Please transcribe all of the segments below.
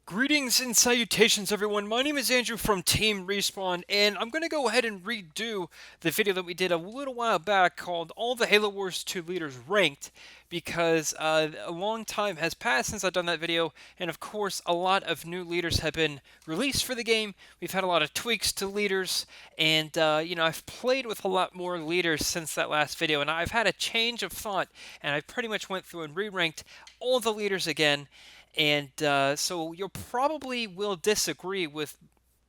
Greetings and salutations, everyone. My name is Andrew from Team Respawn, and I'm going to go ahead and redo the video that we did a little while back called All the Halo Wars 2 Leaders Ranked, because a long time has passed since I've done that video, and of course, a lot of new leaders have been released for the game. We've had a lot of tweaks to leaders, and I've played with a lot more leaders since that last video, and I've had a change of thought, and I pretty much went through and re-ranked all the leaders again. And so you'll probably will disagree with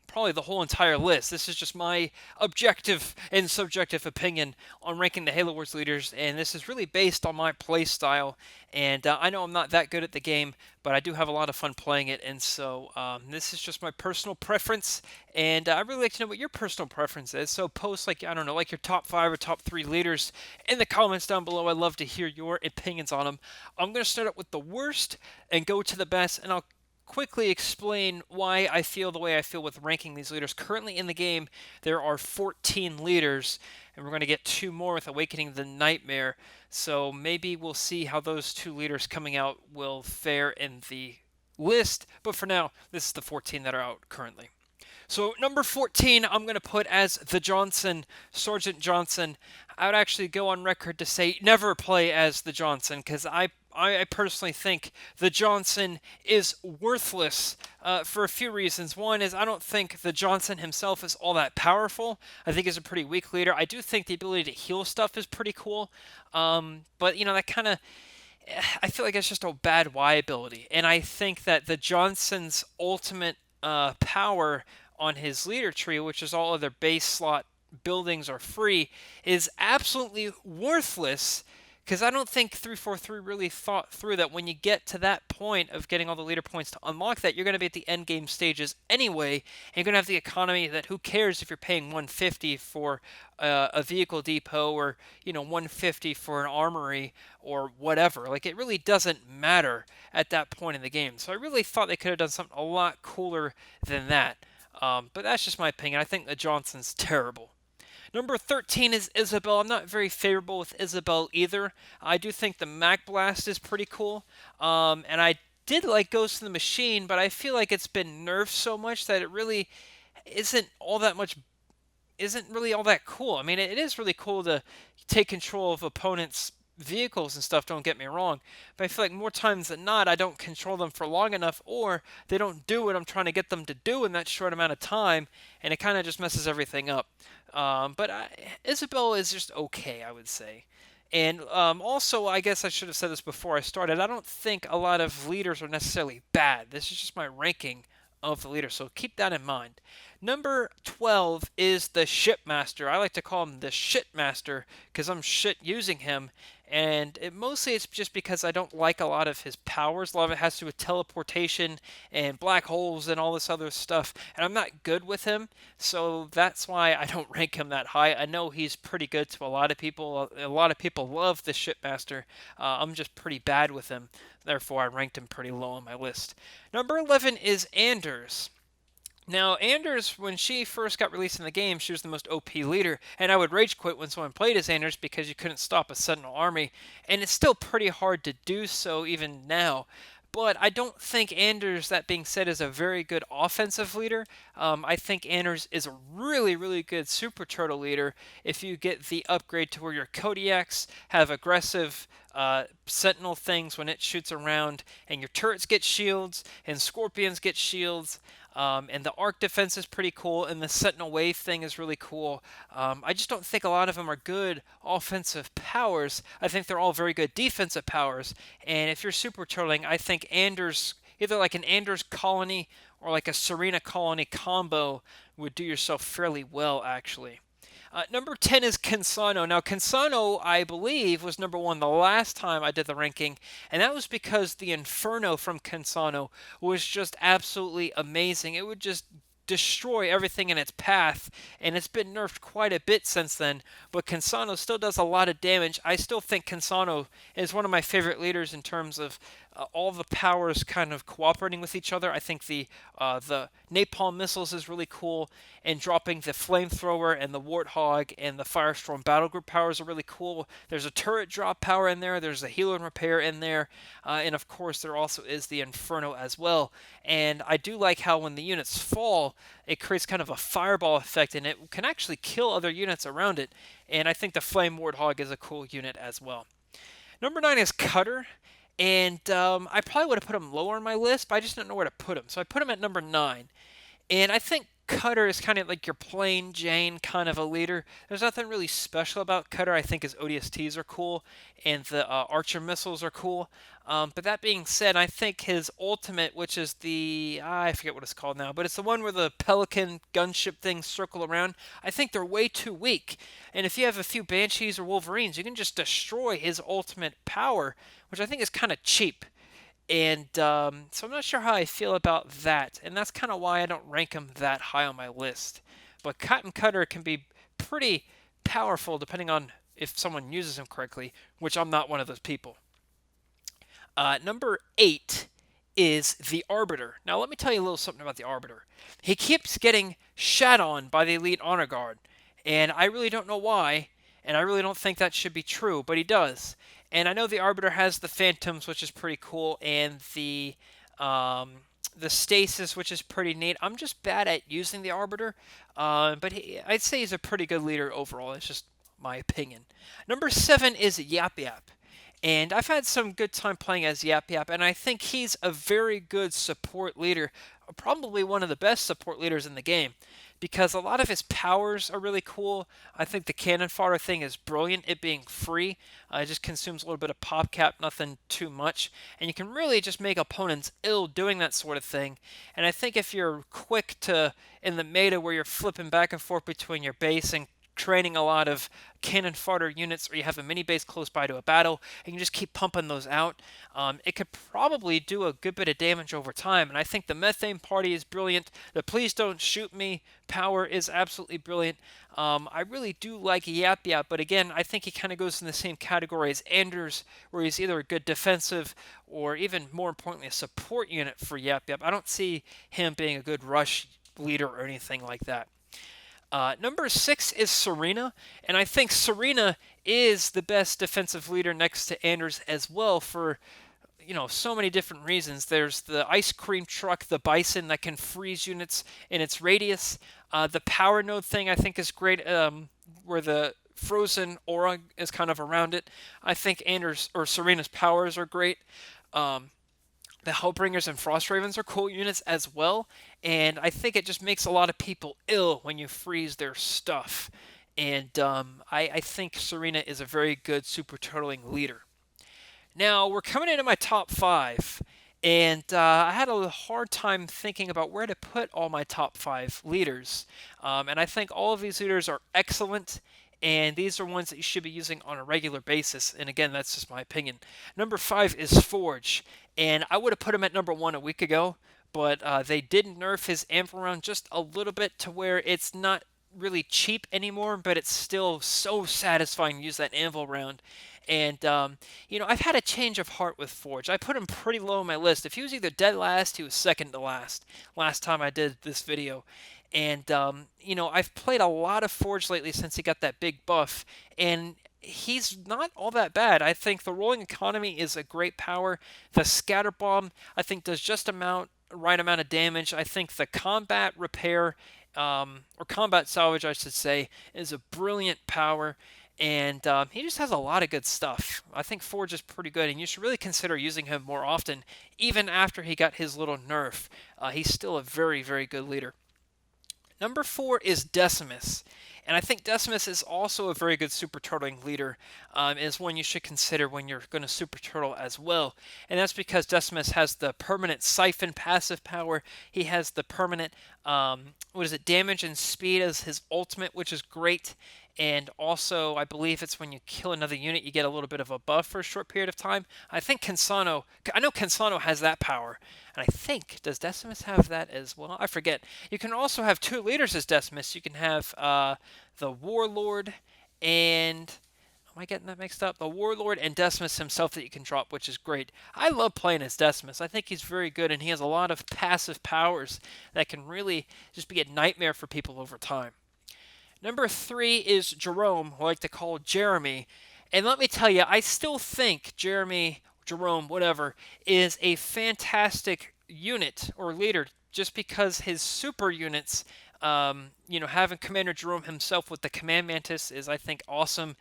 probably the whole entire list. This is just my objective and subjective opinion on ranking the Halo Wars leaders, and this is really based on my play style. And I know I'm not that good at the game, but I do have a lot of fun playing it, and so this is just my personal preference. And I'd really like to know what your personal preference is. So post, like, I don't know, like your top 5 or top 3 leaders in the comments down below. I'd love to hear your opinions on them. I'm going to start out with the worst and go to the best, and I'll quickly explain why I feel the way I feel with ranking these leaders. Currently in the game, there are 14 leaders, and we're going to get 2 more with Awakening the Nightmare. So maybe we'll see how those 2 leaders coming out will fare in the list. But for now, this is the 14 that are out currently. So number 14, I'm going to put as the Johnson, Sergeant Johnson. I would actually go on record to say never play as the Johnson, because I personally think the Johnson is worthless for a few reasons. One is I don't think the Johnson himself is all that powerful. I think he's a pretty weak leader. I do think the ability to heal stuff is pretty cool, but that kind of I feel like it's just a bad Y ability. And I think that the Johnson's ultimate power on his leader tree, which is all other base slot buildings are free, is absolutely worthless, because I don't think 343 really thought through that when you get to that point of getting all the leader points to unlock that, you're going to be at the end game stages anyway, and you're going to have the economy that who cares if you're paying 150 for a vehicle depot, or 150 for an armory or whatever. Like, it really doesn't matter at that point in the game. So I really thought they could have done something a lot cooler than that. But that's just my opinion. I think the Johnson's terrible. Number 13 is Isabel. I'm not very favorable with Isabel either. I do think the Mac Blast is pretty cool. And I did like Ghost in the Machine, but I feel like it's been nerfed so much that it really isn't all that much isn't really all that cool. I mean, it is really cool to take control of opponents' vehicles and stuff, don't get me wrong, but I feel like more times than not I don't control them for long enough, or they don't do what I'm trying to get them to do in that short amount of time, and it kind of just messes everything up. But Isabel is just okay, I would say. And also, I guess I should have said this before I started, I don't think a lot of leaders are necessarily bad. This is just my ranking of the leaders, so keep that in mind. Number 12 is the Shipmaster. I like to call him the Shitmaster because I'm shit using him, and mostly it's just because I don't like a lot of his powers. A lot of it has to do with teleportation and black holes and all this other stuff, and I'm not good with him, so that's why I don't rank him that high. I know he's pretty good to a lot of people. A lot of people love the Shipmaster. I'm just pretty bad with him, therefore I ranked him pretty low on my list. Number 11 is Anders. Now, Anders, when she first got released in the game, she was the most OP leader, and I would rage quit when someone played as Anders because you couldn't stop a Sentinel army, and it's still pretty hard to do so even now. But I don't think Anders, that being said, is a very good offensive leader. I think Anders is a really, really good Super Turtle leader if you get the upgrade to where your Kodiaks have aggressive Sentinel things when it shoots around, and your turrets get shields, and Scorpions get shields. And the arc defense is pretty cool, and the Sentinel Wave thing is really cool. I just don't think a lot of them are good offensive powers. I think they're all very good defensive powers. And if you're super turtling, I think Anders, either like an Anders colony or like a Serena colony combo, would do yourself fairly well, actually. Number 10 is Cansano. Now, Cansano, I believe, was number 1 the last time I did the ranking, and that was because the Inferno from Cansano was just absolutely amazing. It would just destroy everything in its path, and it's been nerfed quite a bit since then. But Cansano still does a lot of damage. I still think Cansano is one of my favorite leaders in terms of all the powers kind of cooperating with each other. I think the napalm missiles is really cool, and dropping the flamethrower and the warthog and the firestorm battle group powers are really cool. There's a turret drop power in there. There's a heal and repair in there, and of course there also is the inferno as well. And I do like how when the units fall, it creates kind of a fireball effect, and it can actually kill other units around it. And I think the flame warthog is a cool unit as well. Number 9 is Cutter. And I probably would have put him lower on my list, but I just don't know where to put him. So I put him at number 9. And I think Cutter is kind of like your plain Jane kind of a leader. There's nothing really special about Cutter. I think his ODSTs are cool, and the Archer missiles are cool. But that being said, I think his ultimate, which is the, I forget what it's called now, but it's the one where the Pelican gunship things circle around. I think they're way too weak. And if you have a few Banshees or Wolverines, you can just destroy his ultimate power, which I think is kind of cheap. And so I'm not sure how I feel about that. And that's kind of why I don't rank him that high on my list. But Cotton Cutter can be pretty powerful depending on if someone uses him correctly, which I'm not one of those people. Number 8 is the Arbiter. Now, let me tell you a little something about the Arbiter. He keeps getting shat on by the Elite Honor Guard, and I really don't know why, and I really don't think that should be true, but he does. And I know the Arbiter has the Phantoms, which is pretty cool, and the Stasis, which is pretty neat. I'm just bad at using the Arbiter, but I'd say he's a pretty good leader overall. It's just my opinion. Number 7 is Yap Yap. And I've had some good time playing as Yap Yap, and I think he's a very good support leader, probably one of the best support leaders in the game, because a lot of his powers are really cool. I think the cannon fodder thing is brilliant, it being free. It just consumes a little bit of pop cap, nothing too much, and you can really just make opponents ill doing that sort of thing. And I think if you're quick to, in the meta where you're flipping back and forth between your base and training a lot of cannon fodder units, or you have a mini base close by to a battle, and you just keep pumping those out, it could probably do a good bit of damage over time. And I think the Methane Party is brilliant. The Please Don't Shoot Me power is absolutely brilliant. I really do like Yap Yap, but again, I think he kind of goes in the same category as Anders, where he's either a good defensive or even more importantly a support unit for Yap Yap. I don't see him being a good rush leader or anything like that. Number 6 is Serena, and I think Serena is the best defensive leader next to Anders as well for, so many different reasons. There's the ice cream truck, the Bison that can freeze units in its radius. The power node thing I think is great, where the frozen aura is kind of around it. I think Serena's powers are great. The Hellbringers and Frost Ravens are cool units as well, and I think it just makes a lot of people ill when you freeze their stuff. And I think Serena is a very good super turtling leader. Now, we're coming into my top 5, and I had a hard time thinking about where to put all my top 5 leaders. And I think all of these leaders are excellent, and these are ones that you should be using on a regular basis. And again, that's just my opinion. Number 5 is Forge, and I would have put him at number 1 a week ago, but they did nerf his amp round just a little bit to where it's not really cheap anymore, but it's still so satisfying to use that anvil round. And, I've had a change of heart with Forge. I put him pretty low on my list. If he was either dead last, he was second to last time I did this video. And, I've played a lot of Forge lately since he got that big buff, and he's not all that bad. I think the rolling economy is a great power. The scatter bomb, I think, does just right amount of damage. I think the combat repair, or combat salvage, I should say, is a brilliant power. And he just has a lot of good stuff. I think Forge is pretty good, and you should really consider using him more often. Even after he got his little nerf, he's still a very, very good leader. Number 4 is Decimus, and I think Decimus is also a very good super turtling leader, is one you should consider when you're going to super turtle as well. And that's because Decimus has the permanent siphon passive power. He has the permanent, damage and speed as his ultimate, which is great. and also I believe it's when you kill another unit, you get a little bit of a buff for a short period of time. I think Cansano, I know Cansano has that power, and I think, does Decimus have that as well? I forget. You can also have two leaders as Decimus. You can have the Warlord and am I getting that mixed up? The Warlord and Decimus himself that you can drop, which is great. I love playing as Decimus. I think he's very good, and he has a lot of passive powers that can really just be a nightmare for people over time. Number 3 is Jerome, who I like to call Jeremy. And let me tell you, I still think Jeremy, Jerome, whatever, is a fantastic unit or leader just because his super units, having Commander Jerome himself with the Command Mantis is, I think, awesome.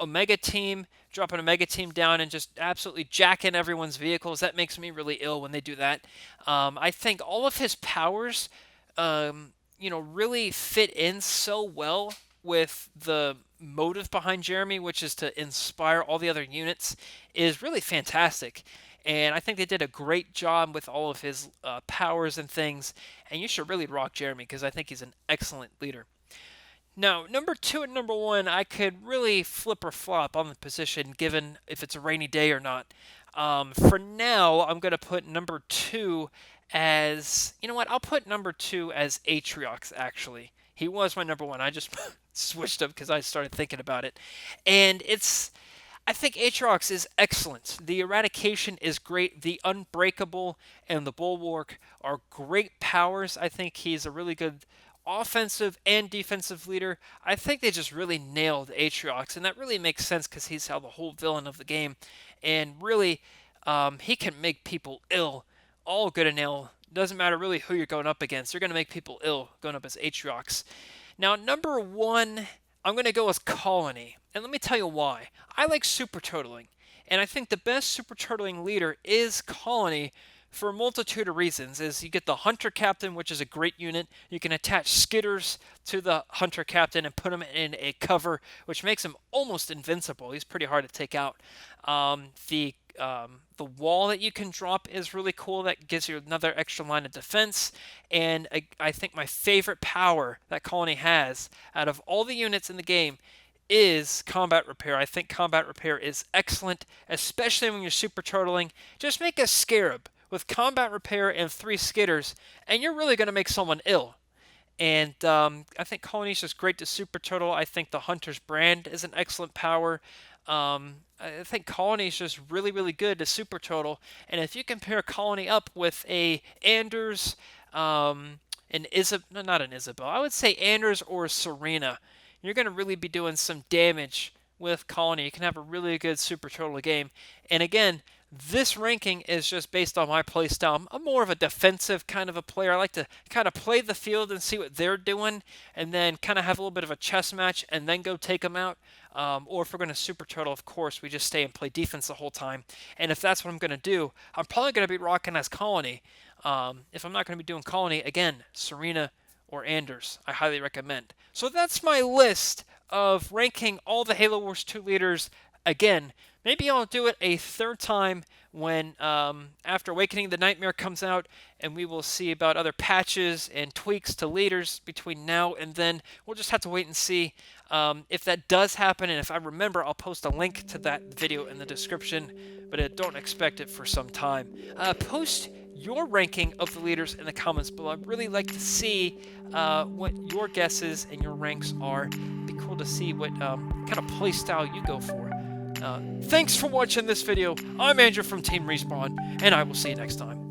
Omega Team, dropping Omega Team down and just absolutely jacking everyone's vehicles, that makes me really ill when they do that. I think all of his powers, really fit in so well with the motive behind Jeremy, which is to inspire all the other units, is really fantastic. And I think they did a great job with all of his powers and things. And you should really rock Jeremy because I think he's an excellent leader. Now, number 2 and number 1, I could really flip or flop on the position given if it's a rainy day or not. For now, I'm going to put number 2 as, you know what, I'll put number 2 as Atriox, actually. He was my number 1. I just switched up because I started thinking about it. And I think Atriox is excellent. The Eradication is great. The Unbreakable and the Bulwark are great powers. I think he's a really good offensive and defensive leader. I think they just really nailed Atriox, and that really makes sense because he's how the whole villain of the game. And really, he can make people ill. All good and ill. Doesn't matter really who you're going up against. You're going to make people ill going up as Atriox. Now, number 1, I'm going to go with Colony. And let me tell you why. I like super turtling. And I think the best super turtling leader is Colony for a multitude of reasons. Is you get the Hunter Captain, which is a great unit. You can attach skitters to the Hunter Captain and put him in a cover, which makes him almost invincible. He's pretty hard to take out. The wall that you can drop is really cool. That gives you another extra line of defense. And I think my favorite power that Colony has out of all the units in the game is Combat Repair. I think Combat Repair is excellent, especially when you're super turtling. Just make a Scarab with Combat Repair and 3 skitters, and you're really going to make someone ill. And I think Colony is just great to super turtle. I think the Hunter's Brand is an excellent power. I think Colony is just really, really good to super turtle. And if you compare Colony up with a Anders, not an Isabel, I would say Anders or Serena, you're going to really be doing some damage with Colony. You can have a really good super turtle game. And again, this ranking is just based on my play style. I'm more of a defensive kind of a player. I like to kind of play the field and see what they're doing, and then kind of have a little bit of a chess match, and then go take them out. Or if we're going to super turtle, of course, we just stay and play defense the whole time. And if that's what I'm going to do, I'm probably going to be rocking as Colony. If I'm not going to be doing Colony, again, Serena or Anders, I highly recommend. So that's my list of ranking all the Halo Wars 2 leaders. Again, maybe I'll do it a third time when After Awakening the Nightmare comes out, and we will see about other patches and tweaks to leaders between now and then. We'll just have to wait and see. If that does happen, and if I remember, I'll post a link to that video in the description, but don't expect it for some time. Post your ranking of the leaders in the comments below. I'd really like to see what your guesses and your ranks are. It'd be cool to see what kind of play style you go for. Thanks for watching this video. I'm Andrew from Team Respawn, and I will see you next time.